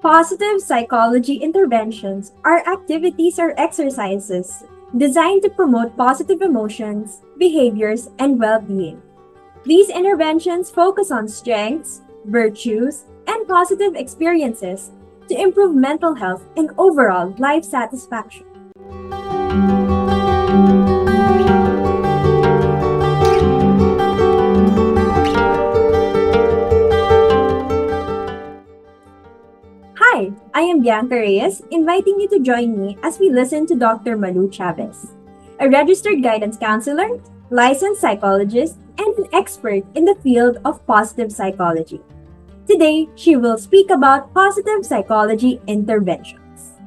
Positive psychology interventions are activities or exercises designed to promote positive emotions, behaviors, and well being. These interventions focus on strengths, virtues, and positive experiences to improve mental health and overall life satisfaction. Hi, I am Bianca Reyes, inviting you to join me as we listen to Dr. Malu Chavez, a registered guidance counselor, licensed psychologist, and an expert in the field of positive psychology. Today, she will speak about positive psychology interventions.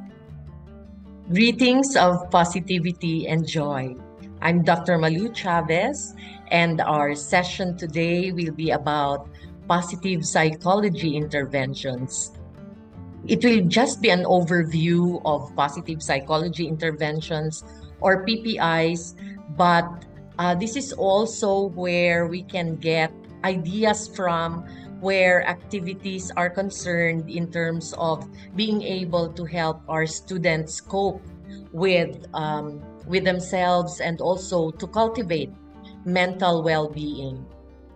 Greetings of positivity and joy. I'm Dr. Malu Chavez, and our session today will be about positive psychology interventions. It will just be an overview of positive psychology interventions or PPIs, but this is also where we can get ideas from, where activities are concerned in terms of being able to help our students cope with themselves and also to cultivate mental well-being.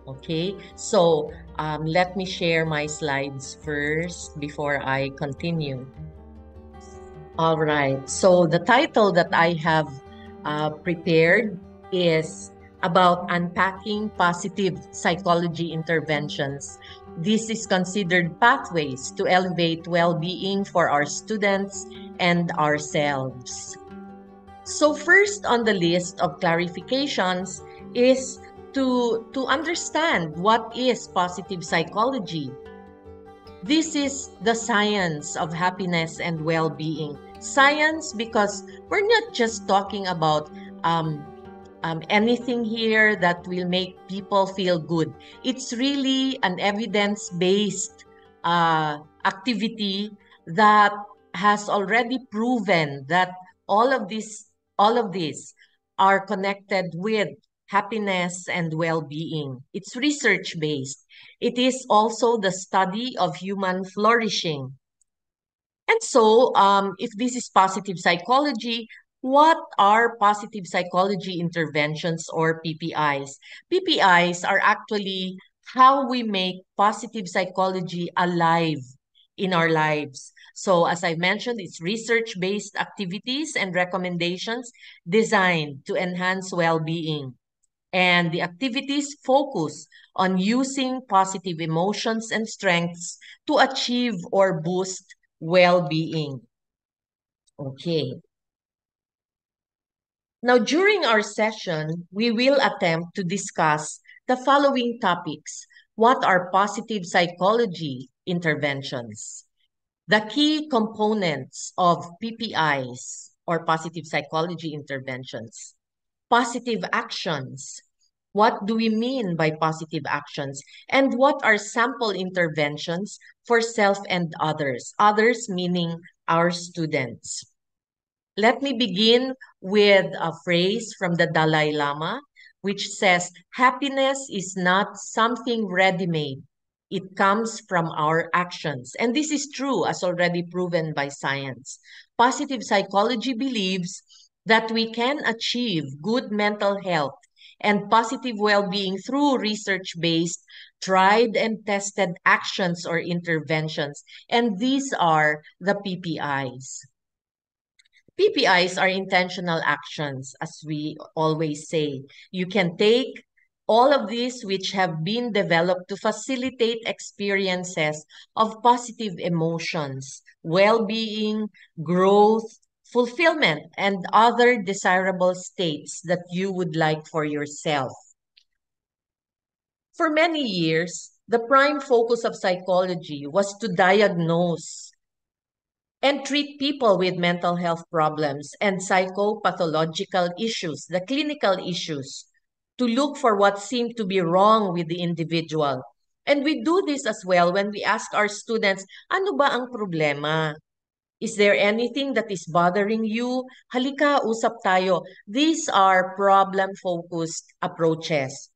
Okay, so let me share my slides first before I continue. All right, so the title that I have prepared is about unpacking positive psychology interventions. This is considered pathways to elevate well-being for our students and ourselves. So first on the list of clarifications is to understand what is positive psychology. This is the science of happiness and well-being. Science because we're not just talking about anything here that will make people feel good. It's really an evidence-based activity that has already proven that all of these are connected with happiness and well-being. It's research-based. It is also the study of human flourishing. And so, if this is positive psychology, what are positive psychology interventions or PPIs? PPIs are actually how we make positive psychology alive in our lives. So as I mentioned, it's research-based activities and recommendations designed to enhance well-being. And the activities focus on using positive emotions and strengths to achieve or boost well-being. Okay. Now, during our session, we will attempt to discuss the following topics. What are positive psychology interventions? The key components of PPIs or positive psychology interventions. Positive actions. What do we mean by positive actions? And what are sample interventions for self and others? Others meaning our students. Let me begin with a phrase from the Dalai Lama, which says, happiness is not something ready-made. It comes from our actions. And this is true, as already proven by science. Positive psychology believes that we can achieve good mental health and positive well-being through research-based, tried and tested actions or interventions. And these are the PPIs. PPIs are intentional actions, as we always say. You can take all of these which have been developed to facilitate experiences of positive emotions, well-being, growth, fulfillment, and other desirable states that you would like for yourself. For many years, the prime focus of psychology was to diagnose and treat people with mental health problems and psychopathological issues, the clinical issues, to look for what seemed to be wrong with the individual. And we do this as well when we ask our students, ano ba ang problema? Is there anything that is bothering you? Halika, usap tayo. These are problem-focused approaches.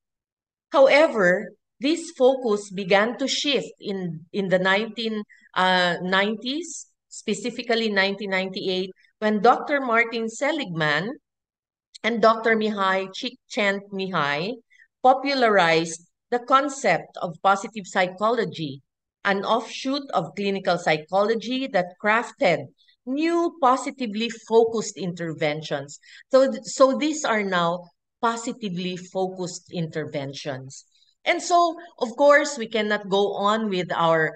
However, This focus began to shift in the 1990s, specifically 1998, when Dr. Martin Seligman and Dr. Mihai Csikszentmihalyi popularized the concept of positive psychology, an offshoot of clinical psychology that crafted new positively focused interventions. So these are now positively focused interventions. And so, of course, we cannot go on with our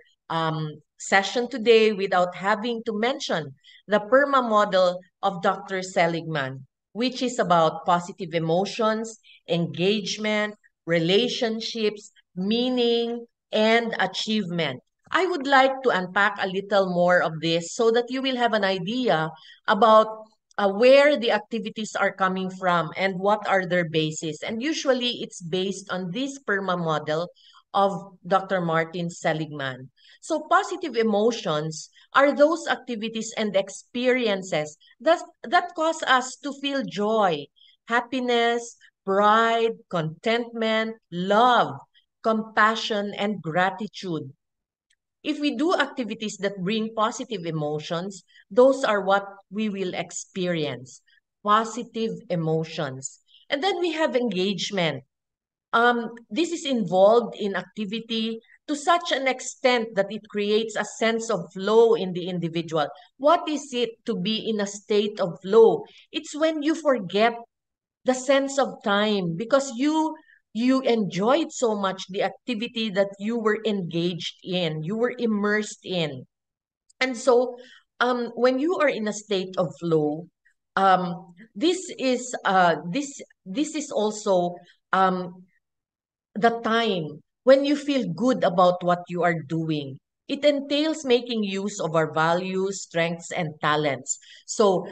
session today without having to mention the PERMA model of Dr. Seligman, which is about positive emotions, engagement, relationships, meaning, and achievement. I would like to unpack a little more of this so that you will have an idea about where the activities are coming from and what are their bases. And usually it's based on this PERMA model of Dr. Martin Seligman. So positive emotions are those activities and experiences that cause us to feel joy, happiness, pride, contentment, love, compassion, and gratitude. If we do activities that bring positive emotions, those are what we will experience. Positive emotions. And then we have engagement. This is involved in activity to such an extent that it creates a sense of flow in the individual. What is it to be in a state of flow? It's when you forget the sense of time because you enjoyed so much the activity that you were engaged in, you were immersed in. And so when you are in a state of flow, this is also um, the time when you feel good about what you are doing. It entails making use of our values, strengths, and talents. So,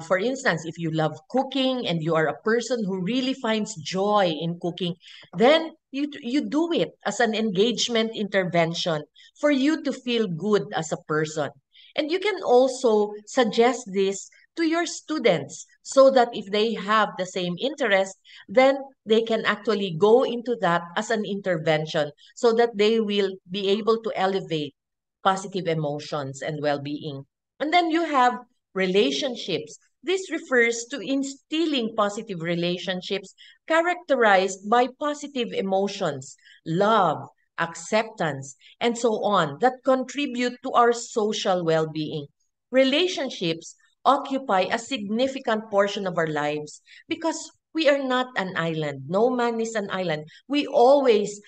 for instance, if you love cooking and you are a person who really finds joy in cooking, then you do it as an engagement intervention for you to feel good as a person. And you can also suggest this to your students so that if they have the same interest, then they can actually go into that as an intervention so that they will be able to elevate positive emotions and well-being. And then you have relationships. This refers to instilling positive relationships characterized by positive emotions, love, acceptance, and so on that contribute to our social well-being. Relationships occupy a significant portion of our lives because we are not an island. No man is an island. We always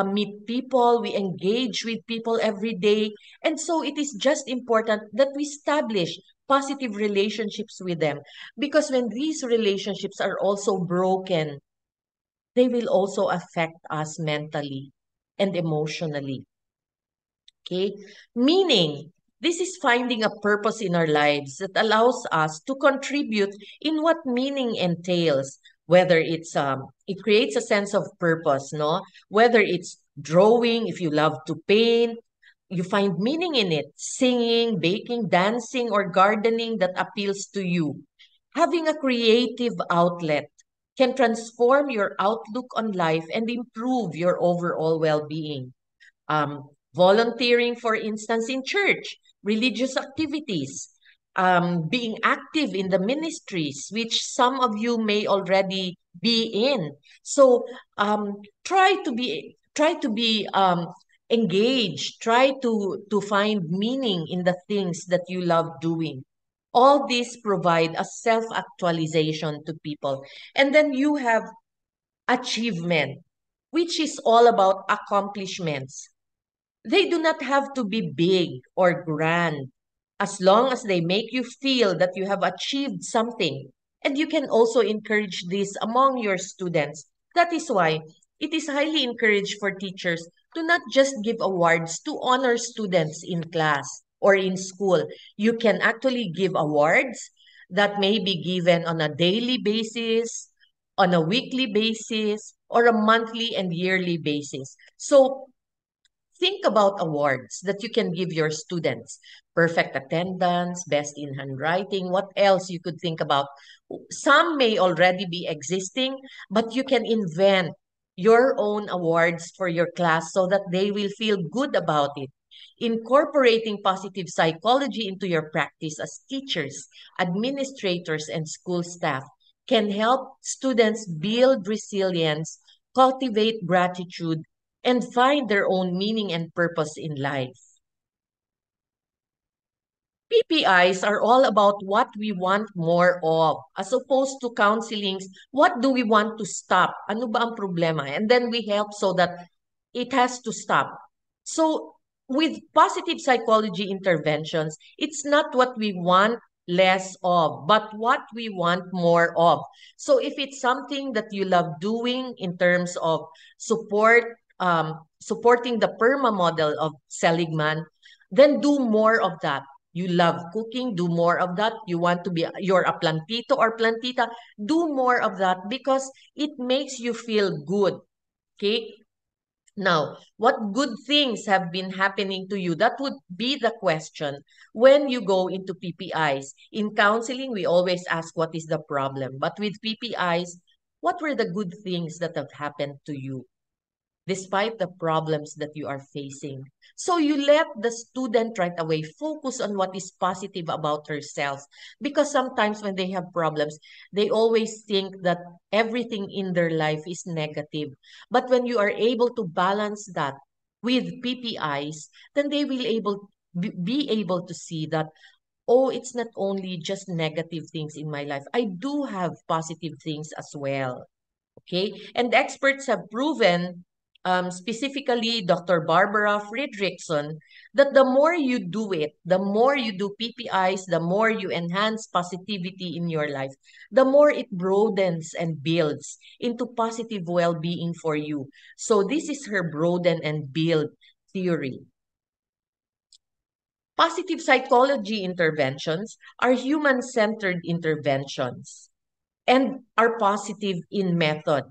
meet people, we engage with people every day. And so it is just important that we establish positive relationships with them because when these relationships are also broken, they will also affect us mentally and emotionally. Okay? Meaning, this is finding a purpose in our lives that allows us to contribute in what meaning entails, whether it creates a sense of purpose, no? Whether it's drawing, if you love to paint, you find meaning in it, singing, baking, dancing, or gardening that appeals to you. Having a creative outlet can transform your outlook on life and improve your overall well-being. Volunteering, for instance, in church, religious activities, being active in the ministries, which some of you may already be in. So try to be engaged. Try to find meaning in the things that you love doing. All these provide a self-actualization to people. And then you have achievement, which is all about accomplishments. They do not have to be big or grand as long as they make you feel that you have achieved something. And you can also encourage this among your students. That is why it is highly encouraged for teachers to not just give awards to honor students in class or in school. You can actually give awards that may be given on a daily basis, on a weekly basis, or a monthly and yearly basis. So think about awards that you can give your students. Perfect attendance, best in handwriting, what else you could think about? Some may already be existing, but you can invent your own awards for your class so that they will feel good about it. Incorporating positive psychology into your practice as teachers, administrators, and school staff can help students build resilience, cultivate gratitude, and find their own meaning and purpose in life. PPIs are all about what we want more of, as opposed to counselings, what do we want to stop? Ano ba ang problema? And then we help so that it has to stop. So with positive psychology interventions, it's not what we want less of, but what we want more of. So if it's something that you love doing in terms of supporting the PERMA model of Seligman, then do more of that. You love cooking, do more of that. You want to be, you're a plantito or plantita, do more of that because it makes you feel good. Okay? Now, what good things have been happening to you? That would be the question when you go into PPIs. In counseling, we always ask what is the problem. But with PPIs, what were the good things that have happened to you, despite the problems that you are facing? So you let the student right away focus on what is positive about herself. Because sometimes when they have problems, they always think that everything in their life is negative. But when you are able to balance that with PPIs, then they will be able to see that, oh, it's not only just negative things in my life. I do have positive things as well. Okay, and experts have proven, specifically Dr. Barbara Fredrickson, that the more you do it, the more you do PPIs, the more you enhance positivity in your life, the more it broadens and builds into positive well-being for you. So this is her broaden and build theory. Positive psychology interventions are human-centered interventions and are positive in method.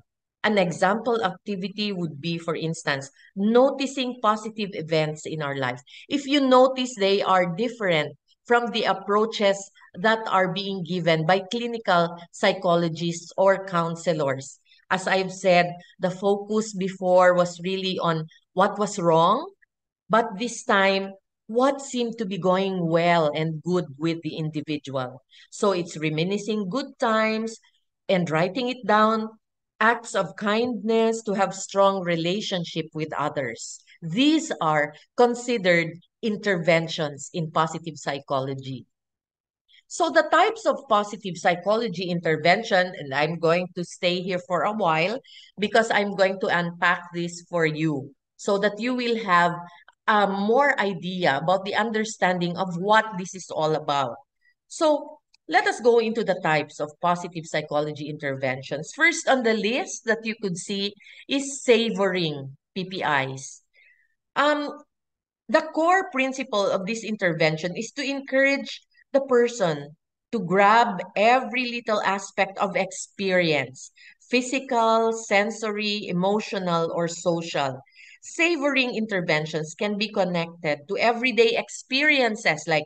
An example activity would be, for instance, noticing positive events in our life. If you notice they are different from the approaches that are being given by clinical psychologists or counselors. As I've said, the focus before was really on what was wrong, but this time, what seemed to be going well and good with the individual. So it's reminiscing good times and writing it down, acts of kindness to have strong relationship with others. These are considered interventions in positive psychology. So the types of positive psychology intervention, and I'm going to stay here for a while because I'm going to unpack this for you so that you will have a more idea about the understanding of what this is all about. So let us go into the types of positive psychology interventions. First on the list that you could see is savoring PPIs. Um, the core principle of this intervention is to encourage the person to grab every little aspect of experience, physical, sensory, emotional, or social. Savoring interventions can be connected to everyday experiences like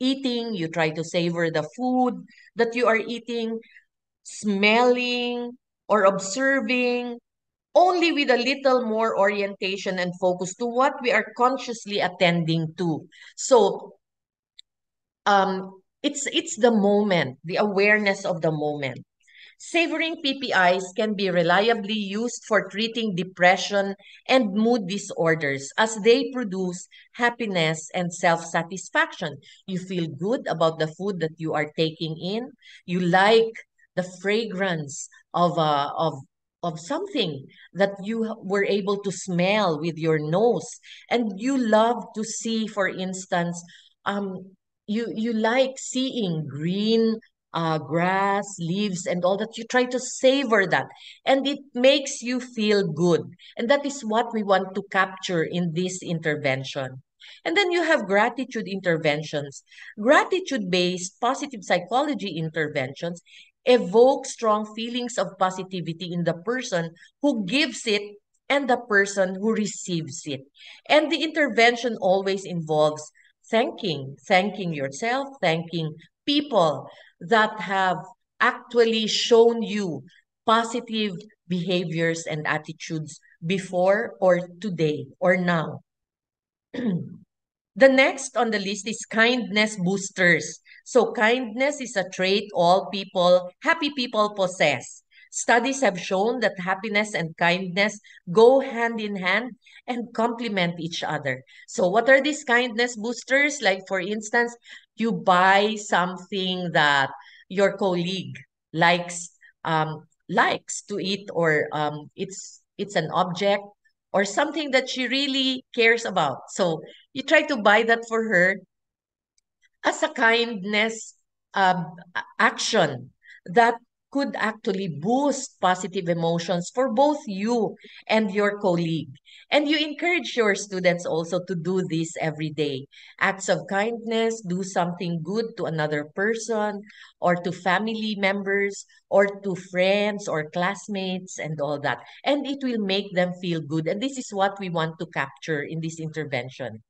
eating, you try to savor the food that you are eating, smelling, or observing, only with a little more orientation and focus to what we are consciously attending to. So it's the moment, the awareness of the moment. Savoring PPIs can be reliably used for treating depression and mood disorders as they produce happiness and self-satisfaction. You feel good about the food that you are taking in. You like the fragrance of something that you were able to smell with your nose, and you love to see, for instance, um, you like seeing green grass, leaves, and all that. You try to savor that, and it makes you feel good. And that is what we want to capture in this intervention. And then you have gratitude interventions. Gratitude-based positive psychology interventions evoke strong feelings of positivity in the person who gives it and the person who receives it. And the intervention always involves thanking yourself, thanking people that have actually shown you positive behaviors and attitudes before or today or now. The next on the list is kindness boosters. So kindness is a trait happy people possess. Studies have shown that happiness and kindness go hand in hand and complement each other. So what are these kindness boosters? Like for instance, you buy something that your colleague likes likes to eat, or it's an object or something that she really cares about. So you try to buy that for her as a kindness action that could actually boost positive emotions for both you and your colleague. And you encourage your students also to do this every day. Acts of kindness, do something good to another person or to family members or to friends or classmates and all that. And it will make them feel good. And this is what we want to capture in this intervention.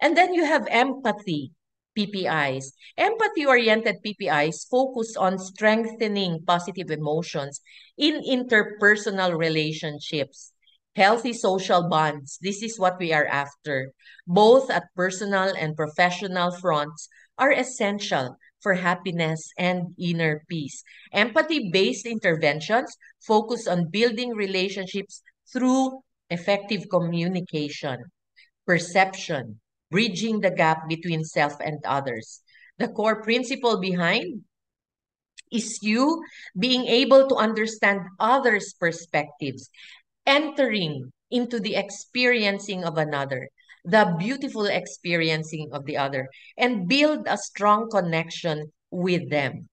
And then you have empathy PPIs. Empathy-oriented PPIs focus on strengthening positive emotions in interpersonal relationships, healthy social bonds. This is what we are after. Both at personal and professional fronts are essential for happiness and inner peace. Empathy-based interventions focus on building relationships through effective communication, perception, bridging the gap between self and others. The core principle behind is you being able to understand others' perspectives, entering into the experiencing of another, the beautiful experiencing of the other, and build a strong connection with them.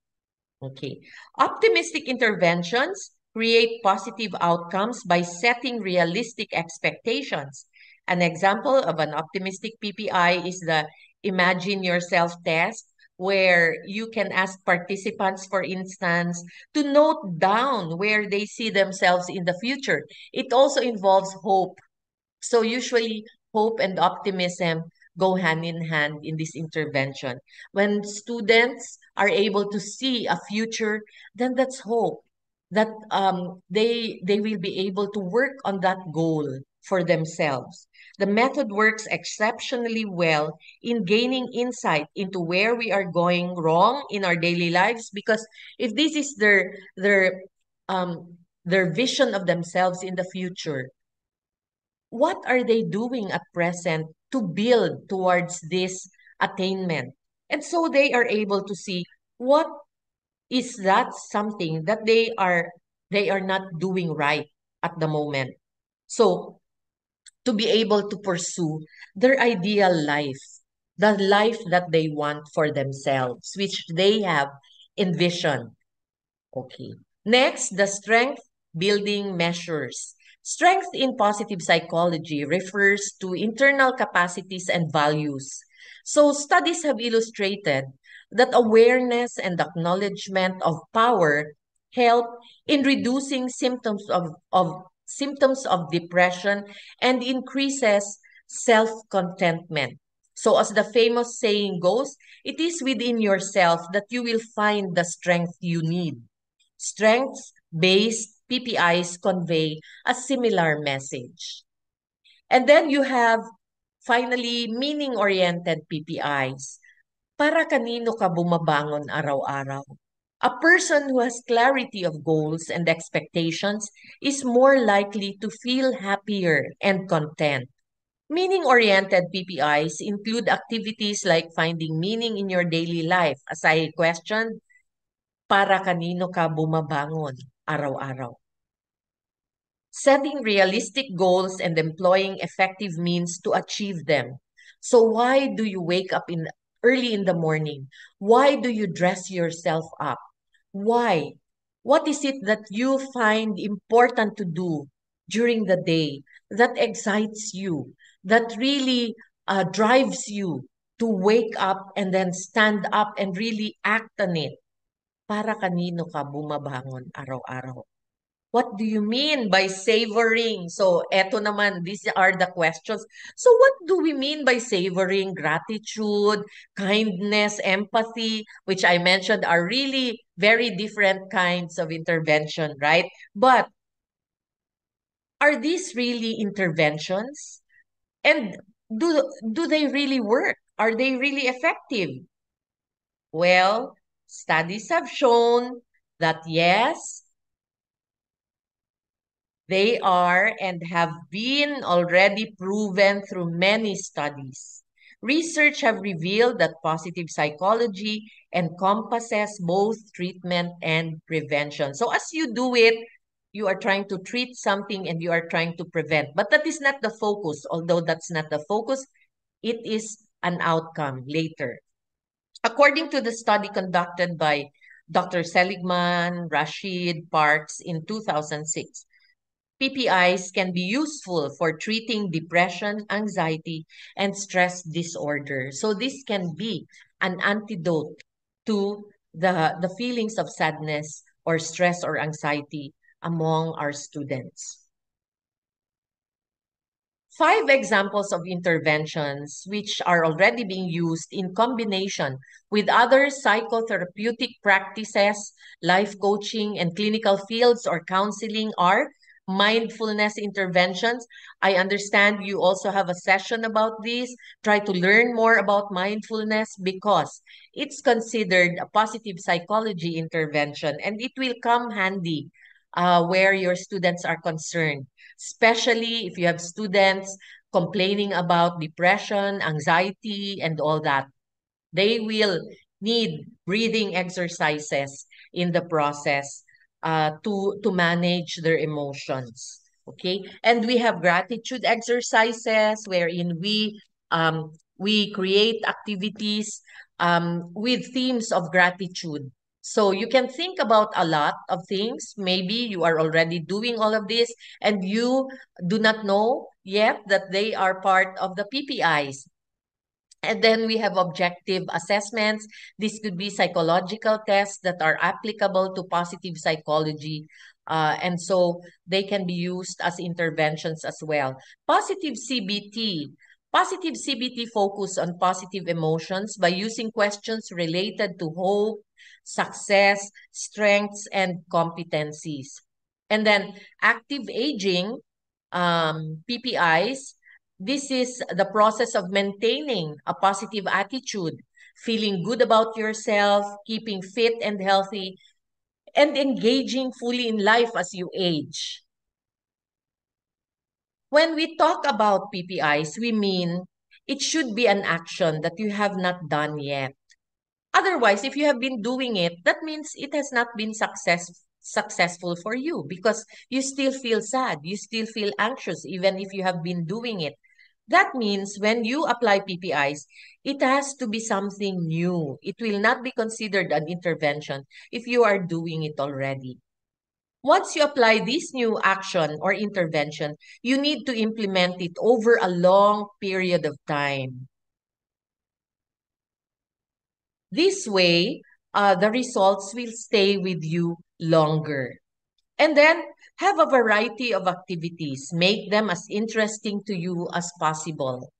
Okay. Optimistic interventions create positive outcomes by setting realistic expectations. An example of an optimistic PPI is the Imagine Yourself test, where you can ask participants, for instance, to note down where they see themselves in the future. It also involves hope. So usually hope and optimism go hand in hand in this intervention. When students are able to see a future, then that's hope that they will be able to work on that goal for themselves. The method works exceptionally well in gaining insight into where we are going wrong in our daily lives, because if this is their vision of themselves in the future, what are they doing at present to build towards this attainment? And so they are able to see what is that something that they are not doing right at the moment. So to be able to pursue their ideal life, the life that they want for themselves, which they have envisioned. Okay. Next, the strength building measures. Strength in positive psychology refers to internal capacities and values. So, studies have illustrated that awareness and acknowledgement of power help in reducing symptoms of depression and increases self-contentment. So, as the famous saying goes, it is within yourself that you will find the strength you need. Strengths-based PPIs convey a similar message. And then you have, finally, meaning-oriented PPIs. Para kanino ka bumabangon araw-araw? A person who has clarity of goals and expectations is more likely to feel happier and content. Meaning-oriented PPIs include activities like finding meaning in your daily life. As I questioned, para kanino ka bumabangon araw-araw? Setting realistic goals and employing effective means to achieve them. So why do you wake up early in the morning? Why do you dress yourself up? Why? What is it that you find important to do during the day that excites you, that really drives you to wake up and then stand up and really act on it? Para kanino ka bumabangon araw-araw? What do you mean by savoring? So, eto naman, these are the questions. So, what do we mean by savoring? Gratitude, kindness, empathy, which I mentioned are really very different kinds of intervention, right? But Are these really interventions? And do they really work? Are they really effective? Well, studies have shown that yes, they are and have been already proven through many studies. Research have revealed that positive psychology encompasses both treatment and prevention. So as you do it, you are trying to treat something and you are trying to prevent. But that is not the focus. Although that's not the focus, it is an outcome later. According to the study conducted by Dr. Seligman, Rashid, Parks in 2006, PPIs can be useful for treating depression, anxiety, and stress disorder. So this can be an antidote to the feelings of sadness or stress or anxiety among our students. 5 examples of interventions which are already being used in combination with other psychotherapeutic practices, life coaching, and clinical fields or counseling are mindfulness interventions. I understand you also have a session about this. Try to learn more about mindfulness because it's considered a positive psychology intervention and it will come handy where your students are concerned, especially if you have students complaining about depression, anxiety, and all that. They will need breathing exercises in the process to manage their emotions. Okay, and we have gratitude exercises wherein we create activities with themes of gratitude. So you can think about a lot of things. Maybe you are already doing all of this and you do not know yet that they are part of the PPIs. And then we have objective assessments. This could be psychological tests that are applicable to positive psychology. And so they can be used as interventions as well. Positive CBT. Positive CBT focus on positive emotions by using questions related to hope, success, strengths, and competencies. And then active aging, PPIs, this is the process of maintaining a positive attitude, feeling good about yourself, keeping fit and healthy, and engaging fully in life as you age. When we talk about PPIs, we mean it should be an action that you have not done yet. Otherwise, if you have been doing it, that means it has not been successful for you because you still feel sad, you still feel anxious even if you have been doing it. That means when you apply PPIs, it has to be something new. It will not be considered an intervention if you are doing it already. Once you apply this new action or intervention, you need to implement it over a long period of time. This way, the results will stay with you longer. And then have a variety of activities. Make them as interesting to you as possible.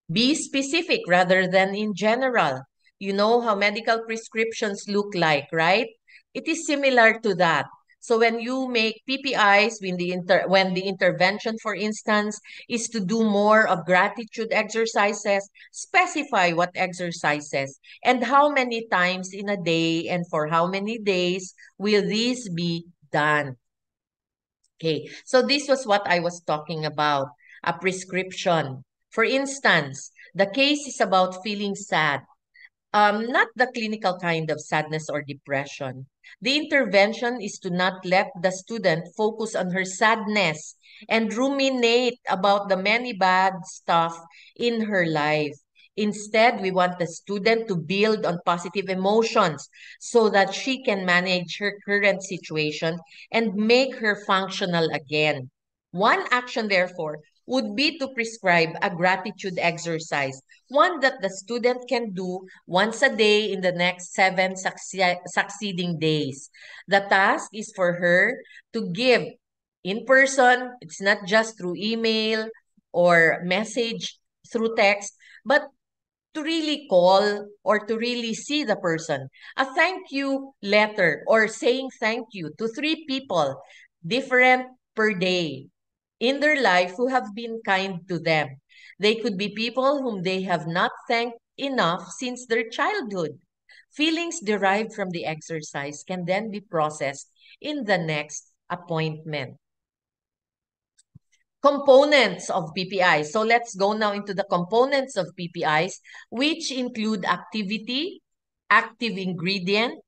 Be specific rather than in general. You know how medical prescriptions look like, right? It is similar to that. So when you make PPIs, when the intervention, for instance, is to do more of gratitude exercises, specify what exercises and how many times in a day and for how many days will these be done. Okay, so this was what I was talking about, a prescription. For instance, the case is about feeling sad, not the clinical kind of sadness or depression. The intervention is to not let the student focus on her sadness and ruminate about the many bad stuff in her life. Instead, we want the student to build on positive emotions so that she can manage her current situation and make her functional again. One action, therefore, would be to prescribe a gratitude exercise, one that the student can do once a day in the next 7 succeeding days. The task is for her to give in person. It's not just through email or message through text, but to really call or to really see the person. A thank you letter or saying thank you to 3 people, different per day. in their life who have been kind to them. They could be people whom they have not thanked enough since their childhood. Feelings derived from the exercise can then be processed in the next appointment. Components of PPIs. So let's go now into the components of PPIs, which include activity, active ingredient,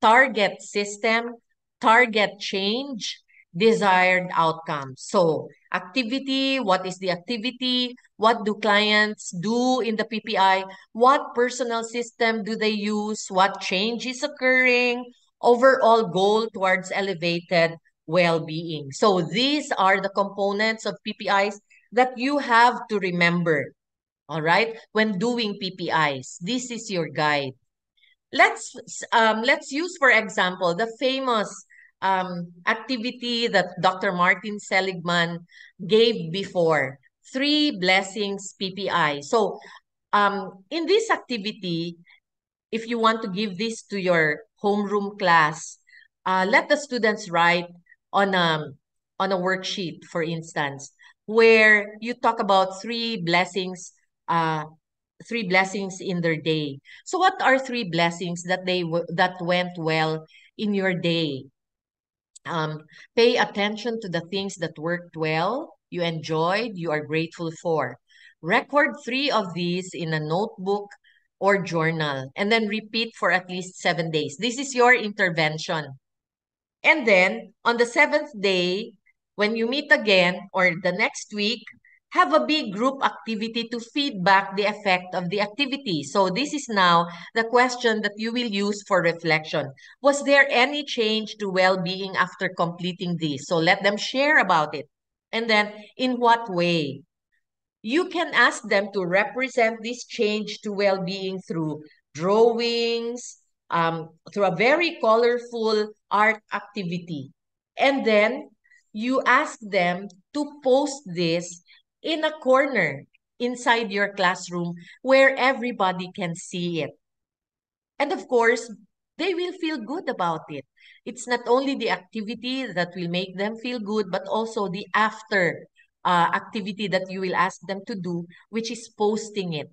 target system, target change, desired outcome. So activity, what is the activity? What do clients do in the PPI? What personal system do they use? What change is occurring? Overall goal towards elevated well-being. So these are the components of PPIs that you have to remember, all right, when doing PPIs. This is your guide. Let's use, for example, the famous activity that Dr. Martin Seligman gave before, Three Blessings PPI. So in this activity, if you want to give this to your homeroom class, let the students write on a worksheet, for instance, where you talk about uh, three blessings in their day. So what are three blessings that that went well in your day? Pay attention to the things that worked well, you enjoyed, you are grateful for. Record three of these in a notebook or journal, and then repeat for at least 7 days. This is your intervention. And then on the seventh day, when you meet again or the next week, have a big group activity to feedback the effect of the activity. So this is now the question that you will use for reflection. Was there any change to well-being after completing this? So let them share about it. And then in what way? You can ask them to represent this change to well-being through drawings, through a very colorful art activity. And then you ask them to post this in a corner inside your classroom where everybody can see it. And of course, they will feel good about it. It's not only the activity that will make them feel good, but also the after activity that you will ask them to do, which is posting it.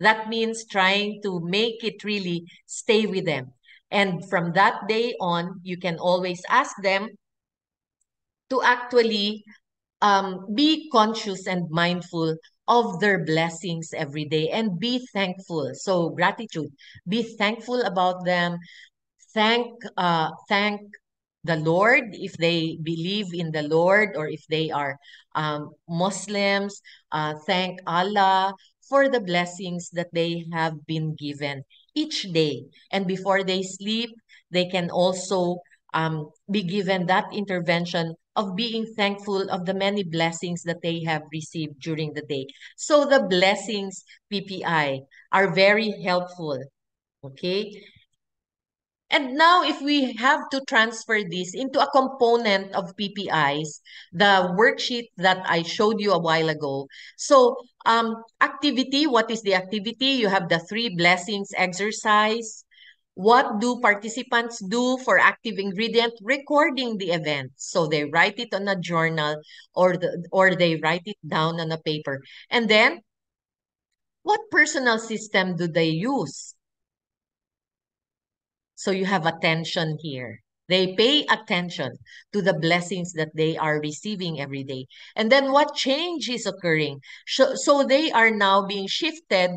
That means trying to make it really stay with them. And from that day on, you can always ask them to actually be conscious and mindful of their blessings every day and be thankful. So gratitude, be thankful about them. Thank the Lord if they believe in the Lord, or if they are Muslims. Thank Allah for the blessings that they have been given each day. And before they sleep, they can also be given that intervention of being thankful of the many blessings that they have received during the day. So the blessings PPI are very helpful. Okay. And now, if we have to transfer this into a component of PPIs, the worksheet that I showed you a while ago. So, activity, what is the activity? You have the three blessings exercise. What do participants do for active ingredient? Recording the event. So they write it on a journal, or they write it down on a paper. And then, what personal system do they use? So you have attention here. They pay attention to the blessings that they are receiving every day. And then what change is occurring? So they are now being shifted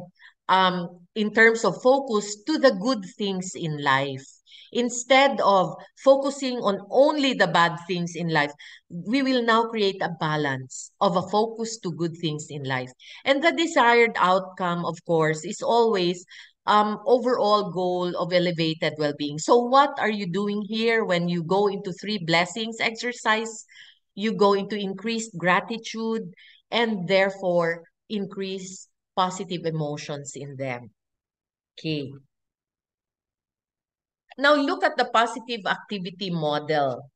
in terms of focus to the good things in life. Instead of focusing on only the bad things in life, we will now create a balance of a focus to good things in life. And the desired outcome, of course, is always overall goal of elevated well-being. So what are you doing here when you go into three blessings exercise? You go into increased gratitude and therefore increase positive emotions in them. Okay. Now look at the positive activity model.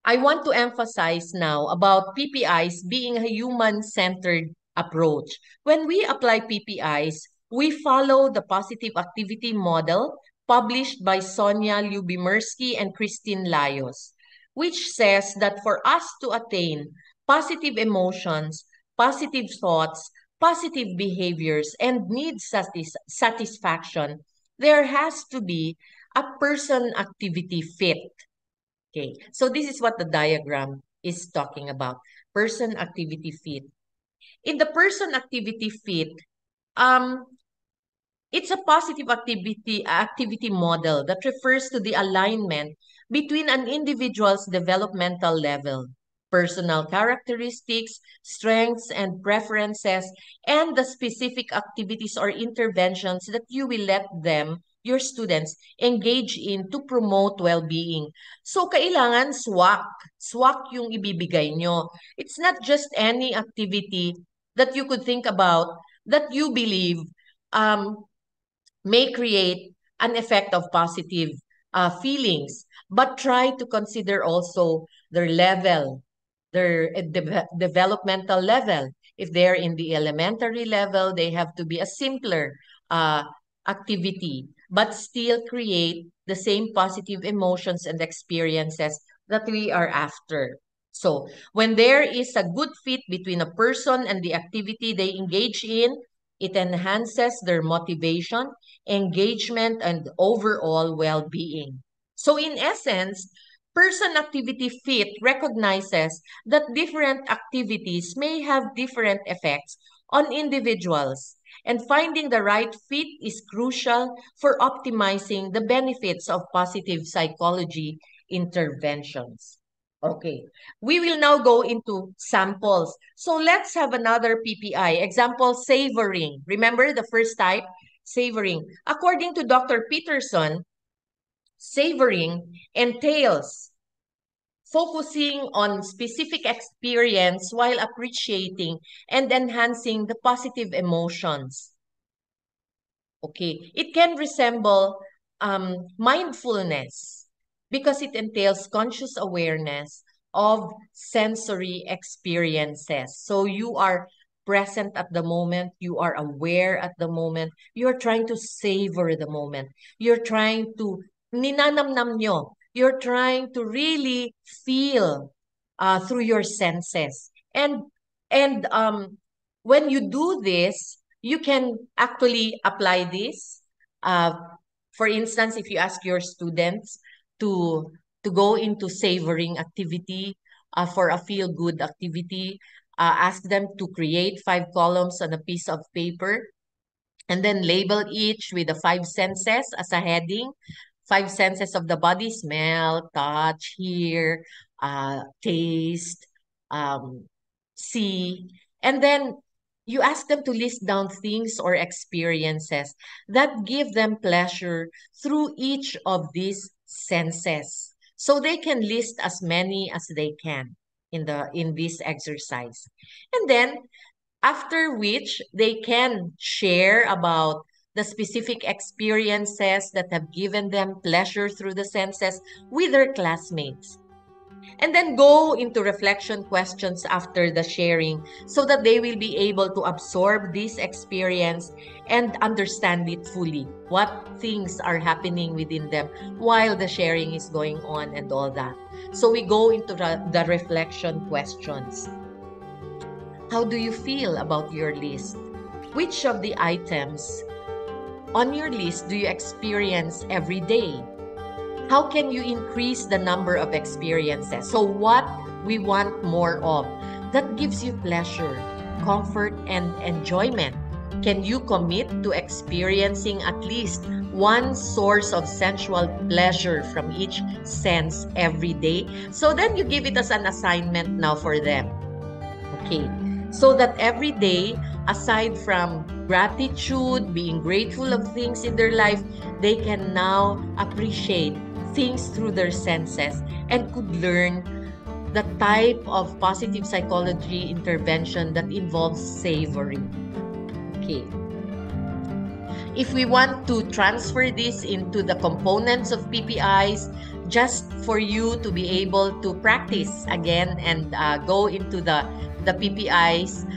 I want to emphasize now about PPIs being a human-centered approach. When we apply PPIs, we follow the positive activity model published by Sonia Lyubomirsky and Christine Laios. which says that for us to attain positive emotions, positive thoughts, positive behaviors, and need satisfaction, there has to be a person-activity fit. Okay, so this is what the diagram is talking about, person-activity fit. In the person-activity fit, um, it's a positive activity model that refers to the alignment between an individual's developmental level, personal characteristics, strengths, and preferences, and the specific activities or interventions that you will let them, your students, engage in to promote well-being. So, kailangan swak. Swak yung ibibigay nyo. It's not just any activity that you could think about that you believe um, may create an effect of positive feelings, but try to consider also their level, their developmental level. If they're in the elementary level, they have to be a simpler uh, activity, but still create the same positive emotions and experiences that we are after. So, when there is a good fit between a person and the activity they engage in, it enhances their motivation, engagement, and overall well-being. So in essence, person activity fit recognizes that different activities may have different effects on individuals, and finding the right fit is crucial for optimizing the benefits of positive psychology interventions. Okay, we will now go into samples. So let's have another PPI. Example, savoring. Remember the first type? Savoring. According to Dr. Peterson, savoring entails focusing on specific experience while appreciating and enhancing the positive emotions. Okay, it can resemble mindfulness because it entails conscious awareness of sensory experiences. So you are present at the moment, you are aware at the moment, you're trying to savor the moment. You're trying to, ninanamnam nyo, you're trying to really feel through your senses. And when you do this, you can actually apply this. For instance, if you ask your students to go into savoring activity for a feel-good activity, ask them to create 5 columns on a piece of paper and then label each with the 5 senses as a heading. 5 senses of the body: smell, touch, hear, taste, see. And then you ask them to list down things or experiences that give them pleasure through each of these senses. So they can list as many as they can in this exercise. And then after which they can share about the specific experiences that have given them pleasure through the senses with their classmates. And then go into reflection questions after the sharing so that they will be able to absorb this experience and understand it fully, what things are happening within them while the sharing is going on and all that. So we go into the reflection questions. How do you feel about your list? Which of the items on your list do you experience every day? How can you increase the number of experiences? So what we want more of that gives you pleasure, comfort, and enjoyment. Can you commit to experiencing at least one source of sensual pleasure from each sense every day? So then you give it as an assignment now for them. Okay, so that every day, aside from gratitude, being grateful of things in their life, they can now appreciate things through their senses and could learn the type of positive psychology intervention that involves savoring. Okay. If we want to transfer this into the components of PPIs, just for you to be able to practice again and go into the PPIs,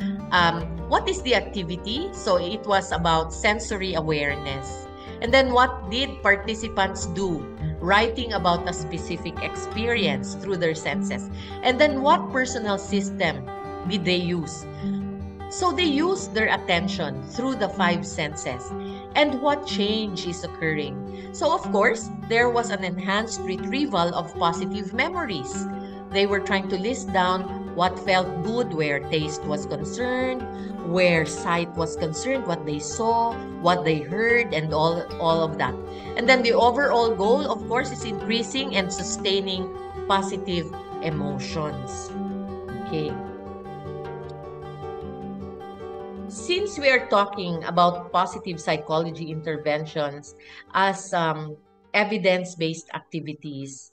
what is the activity? So it was about sensory awareness. And then what did participants do? writing about a specific experience through their senses. And then what personal system did they use? So they use their attention through the five senses. And what change is occurring? So of course, there was an enhanced retrieval of positive memories. They were trying to list down what felt good where taste was concerned, where sight was concerned, what they saw, what they heard, and all of that. And then the overall goal, of course, is increasing and sustaining positive emotions. Okay. Since we are talking about positive psychology interventions as evidence-based activities,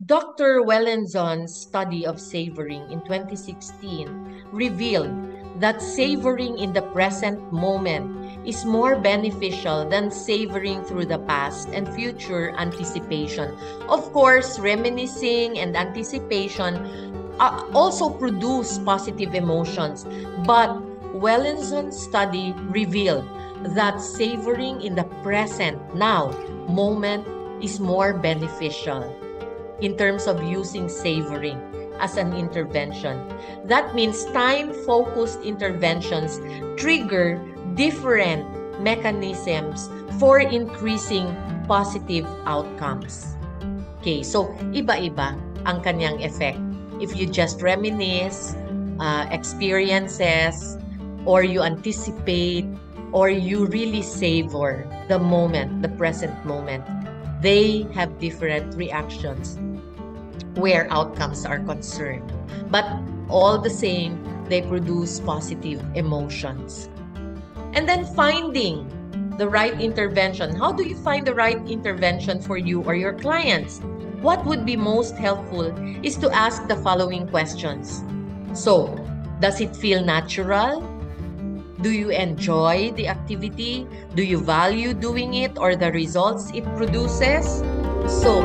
Dr. Wellenson's study of savoring in 2016 revealed that savoring in the present moment is more beneficial than savoring through the past and future anticipation. Of course, reminiscing and anticipation also produce positive emotions, but Wellenson's study revealed that savoring in the present, now, moment is more beneficial in terms of using savoring as an intervention. That means time-focused interventions trigger different mechanisms for increasing positive outcomes. Okay, so iba-iba ang kanyang effect. If you just reminisce experiences, or you anticipate, or you really savor the moment, the present moment, they have different reactions where outcomes are concerned. But all the same, they produce positive emotions. And then finding the right intervention. How do you find the right intervention for you or your clients? What would be most helpful is to ask the following questions. So, does it feel natural? Do you enjoy the activity? Do you value doing it or the results it produces? So,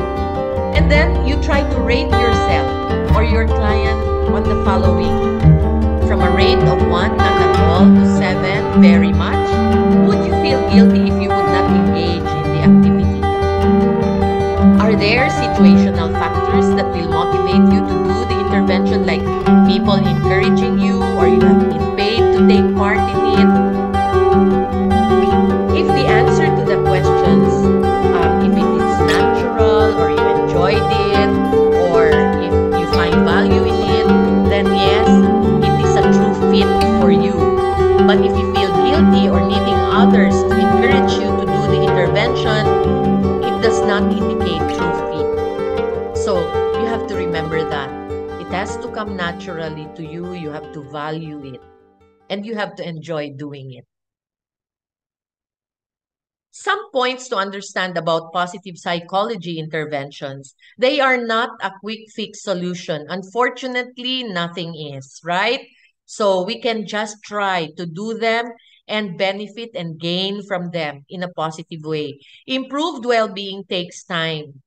and then you try to rate yourself or your client on the following. From a rate of 1, not at all, to 7, very much. Would you feel guilty if you would not engage in the activity? Are there situational factors that will motivate you to do the intervention, like people encouraging you or you have been paid to take part in it? If the answer to the questions, if it is natural or you enjoyed it or if you find value in it, then yes, it is a true fit for you. But if you feel guilty or needing others to encourage you to do the intervention, it does not indicate true fit. So you have to remember that it has to come naturally to you. You have to value it and you have to enjoy doing it. Some points to understand about positive psychology interventions. They are not a quick fix solution. Unfortunately, nothing is, right? So we can just try to do them and benefit and gain from them in a positive way. Improved well-being takes time,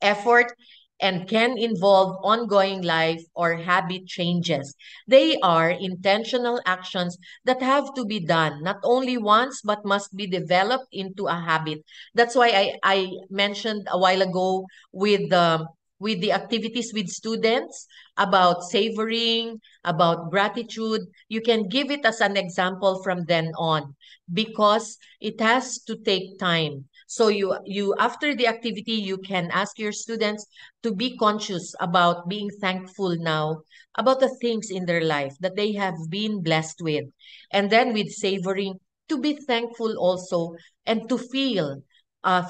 effort, and can involve ongoing life or habit changes. They are intentional actions that have to be done not only once but must be developed into a habit. That's why I mentioned a while ago with the activities with students about savoring, about gratitude. You can give it as an example from then on because it has to take time. So you after the activity, you can ask your students to be conscious about being thankful now about the things in their life that they have been blessed with. And then with savoring, to be thankful also and to feel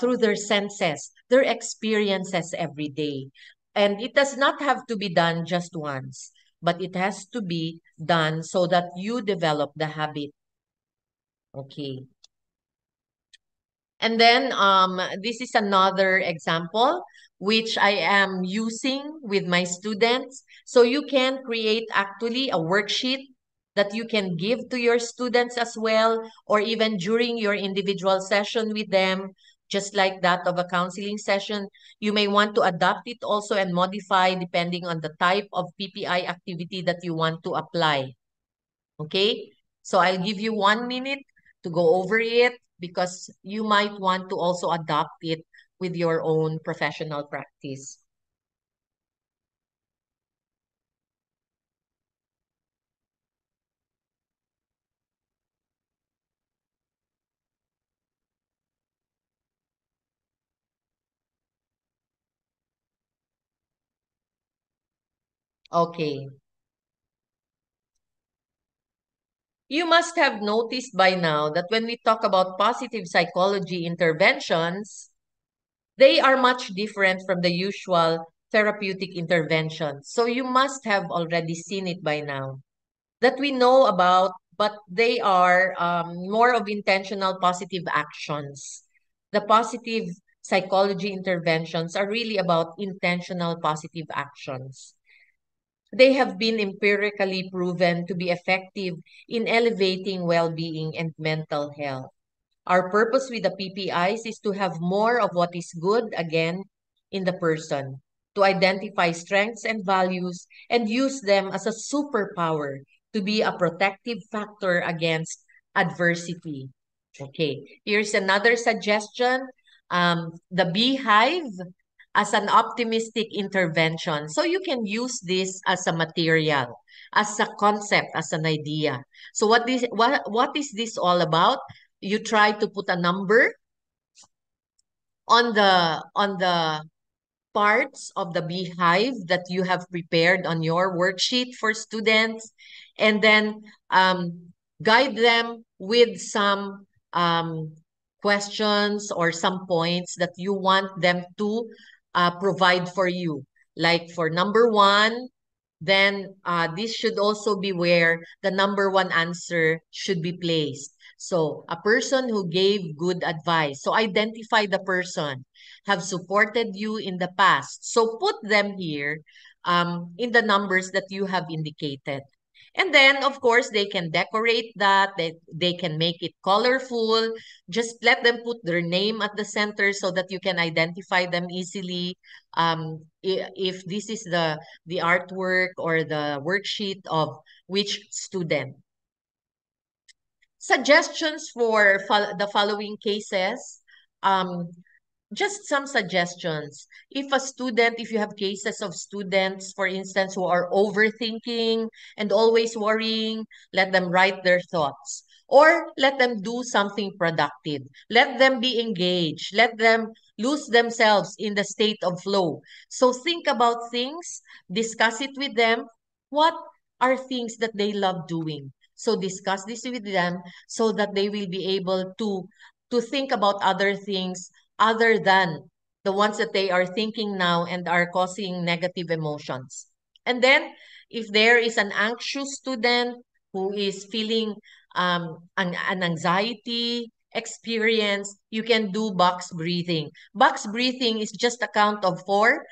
through their senses, their experiences every day. And it does not have to be done just once, but it has to be done so that you develop the habit. Okay. And then this is another example which I am using with my students. So you can create actually a worksheet that you can give to your students as well, or even during your individual session with them, just like that of a counseling session. You may want to adapt it also and modify depending on the type of PPI activity that you want to apply. Okay? So I'll give you 1 minute to go over it because you might want to also adopt it with your own professional practice. Okay. You must have noticed by now that when we talk about positive psychology interventions, they are much different from the usual therapeutic interventions. So you must have already seen it by now that we know about, but they are more of intentional positive actions. The positive psychology interventions are really about intentional positive actions. They have been empirically proven to be effective in elevating well-being and mental health. Our purpose with the PPIs is to have more of what is good again in the person, to identify strengths and values and use them as a superpower to be a protective factor against adversity. Okay, here's another suggestion. The beehive as an optimistic intervention. So you can use this as a material, as a concept, as an idea. So what is this all about? You try to put a number on the parts of the beehive that you have prepared on your worksheet for students, and then guide them with some questions or some points that you want them to provide for you. Like for number one, then this should also be where the number one answer should be placed. So a person who gave good advice. So identify the person have supported you in the past. So put them here in the numbers that you have indicated. And then, of course, they can decorate that. They can make it colorful. Just let them put their name at the center so that you can identify them easily. If this is the artwork or the worksheet of which student. Suggestions for the following cases. Um, just some suggestions. If you have cases of students, for instance, who are overthinking and always worrying, let them write their thoughts. Or let them do something productive. Let them be engaged. Let them lose themselves in the state of flow. So think about things, discuss it with them. What are things that they love doing? So discuss this with them so that they will be able to think about other things other than the ones that they are thinking now and are causing negative emotions. And then, if there is an anxious student who is feeling an anxiety experience, you can do box breathing. Box breathing is just a count of four.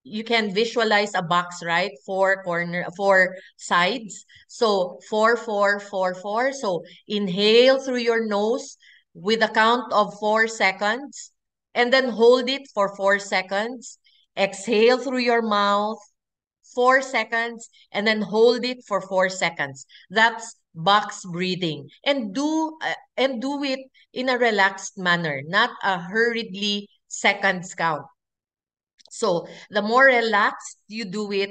You can visualize a box, right? Four sides. So 4, 4, 4, 4. So inhale through your nose with a count of 4 seconds, and then hold it for 4 seconds. Exhale through your mouth 4 seconds, and then hold it for 4 seconds. That's box breathing. And do it in a relaxed manner, not a hurriedly seconds count. So the more relaxed you do it,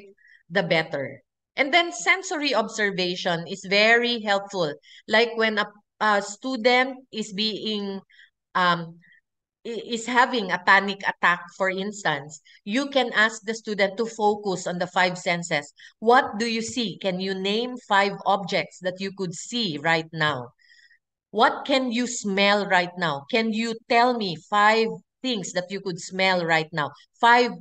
the better. And then sensory observation is very helpful. Like when a student is being um, is having a panic attack, for instance, you can ask the student to focus on the five senses. What do you see? Can you name 5 objects that you could see right now? What can you smell right now? Can you tell me 5 things that you could smell right now? 5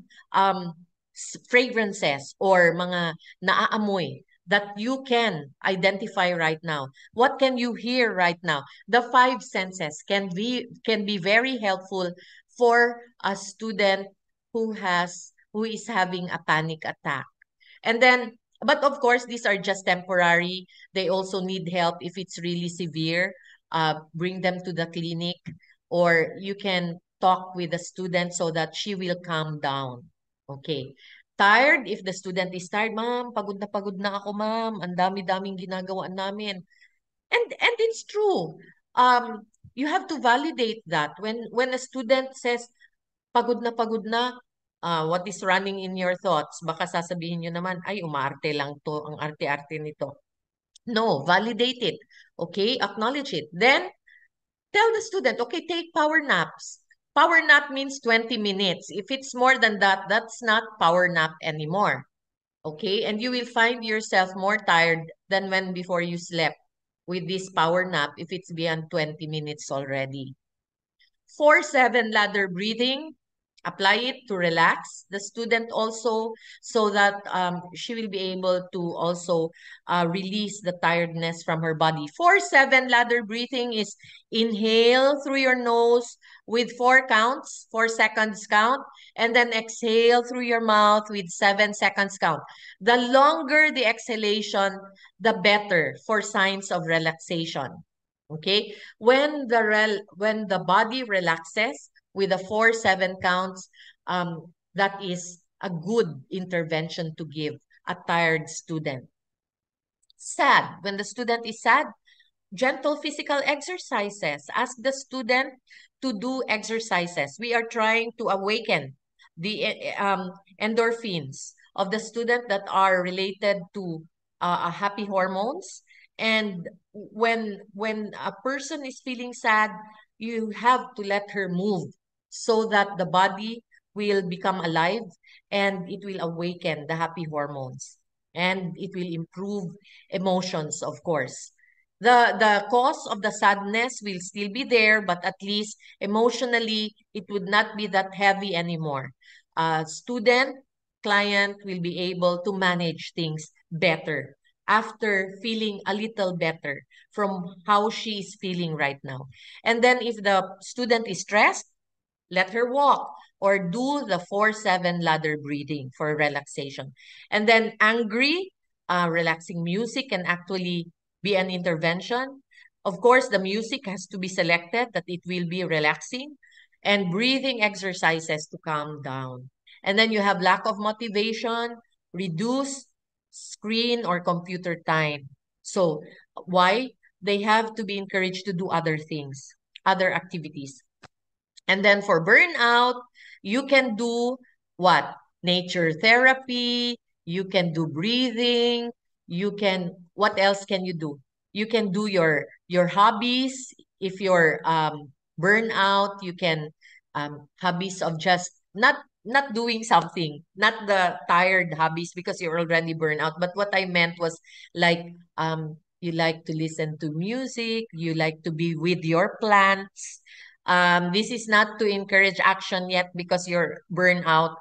fragrances or mga naaamoy that you can identify right now. What can you hear right now? The 5 senses can be very helpful for a student who is having a panic attack. And then, but of course, these are just temporary. They also need help if it's really severe. Bring them to the clinic, or you can talk with the student so that she will calm down. Okay. Tired, if the student is tired, ma'am, pagod na ako, ma'am. Ang dami-daming ginagawa namin. And it's true. You have to validate that when a student says, pagod na, what is running in your thoughts? Baka sasabihin nyo naman, ay, umaarte lang to, ang arte-arte nito. No, validate it. Okay, acknowledge it. Then, tell the student, okay, take power naps. Power nap means 20 minutes. If it's more than that, that's not power nap anymore. Okay, and you will find yourself more tired than when before you slept with this power nap if it's beyond 20 minutes already. 4-7 ladder breathing, apply it to relax the student also so that she will be able to also release the tiredness from her body. 4-7 ladder breathing is inhale through your nose with 4 counts, 4 seconds count, and then exhale through your mouth with 7 seconds count. The longer the exhalation, the better for signs of relaxation. Okay, when the body relaxes with the 4-7 counts, that is a good intervention to give a tired student. Sad, when the student is sad, gentle physical exercises. Ask the student to do exercises. We are trying to awaken the endorphins of the student that are related to happy hormones. And when a person is feeling sad, you have to let her move so that the body will become alive and it will awaken the happy hormones and it will improve emotions, of course. The cause of the sadness will still be there, but at least emotionally, it would not be that heavy anymore. Student, client will be able to manage things better after feeling a little better from how she is feeling right now. And then if the student is stressed, let her walk or do the 4-7 ladder breathing for relaxation. And then angry, relaxing music can actually be an intervention. Of course, the music has to be selected that it will be relaxing and breathing exercises to calm down. And then you have lack of motivation, reduce screen or computer time. So why? They have to be encouraged to do other things, other activities. And then for burnout, you can do what? Nature therapy, you can do breathing, what else can you do? You can do your hobbies. If you're burnout, you can hobbies of just not doing something, not the tired hobbies because you're already burned out. But what I meant was like you like to listen to music, you like to be with your plants. This is not to encourage action yet because you're burned out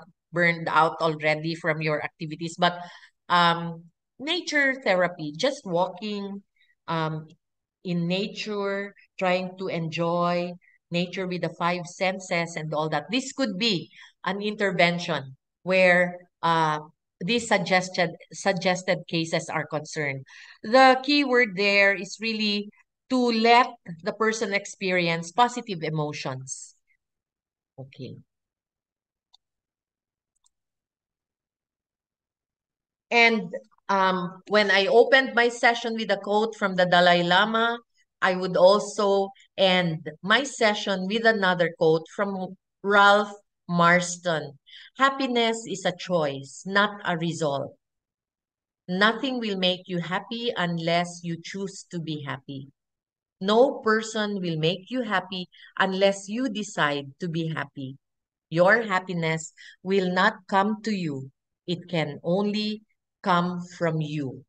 already from your activities. But nature therapy, just walking um, in nature, trying to enjoy nature with the 5 senses and all that. This could be an intervention where these suggested cases are concerned. The key word there is really to let the person experience positive emotions. Okay. And when I opened my session with a quote from the Dalai Lama, I would also end my session with another quote from Ralph Marston. Happiness is a choice, not a result. Nothing will make you happy unless you choose to be happy. No person will make you happy unless you decide to be happy. Your happiness will not come to you. It can only come from you.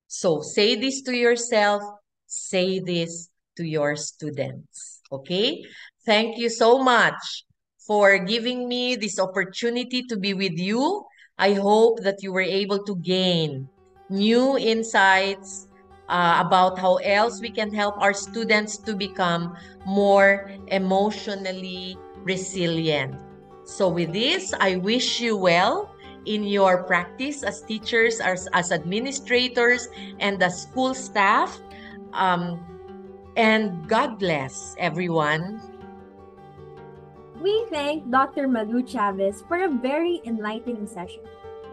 So say this to yourself, say this to your students. Okay? Thank you so much for giving me this opportunity to be with you. I hope that you were able to gain new insights about how else we can help our students to become more emotionally resilient. So with this, I wish you well in your practice as teachers, as administrators, and the school staff. And God bless everyone. We thank Dr. Malu Chavez for a very enlightening session.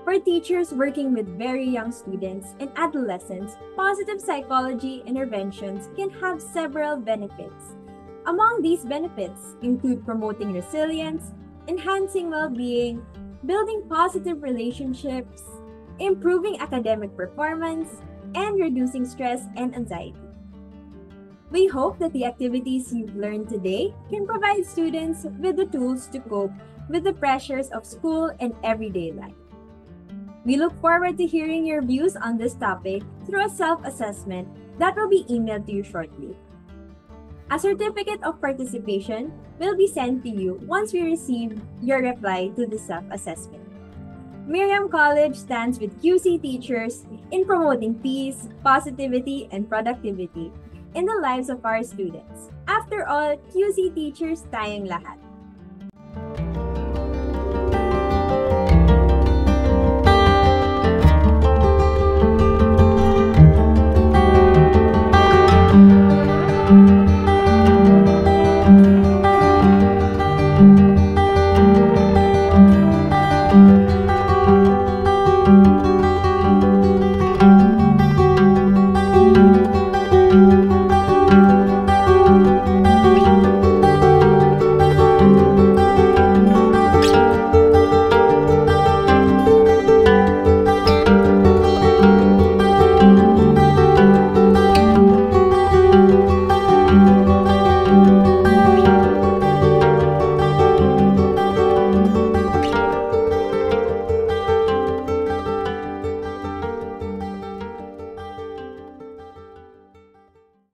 For teachers working with very young students and adolescents, positive psychology interventions can have several benefits. Among these benefits include promoting resilience, enhancing well-being, building positive relationships, improving academic performance, and reducing stress and anxiety. We hope that the activities you've learned today can provide students with the tools to cope with the pressures of school and everyday life. We look forward to hearing your views on this topic through a self-assessment that will be emailed to you shortly. A certificate of participation will be sent to you once we receive your reply to the self-assessment. Miriam College stands with QC teachers in promoting peace, positivity, and productivity in the lives of our students. After all, QC teachers tayong lahat.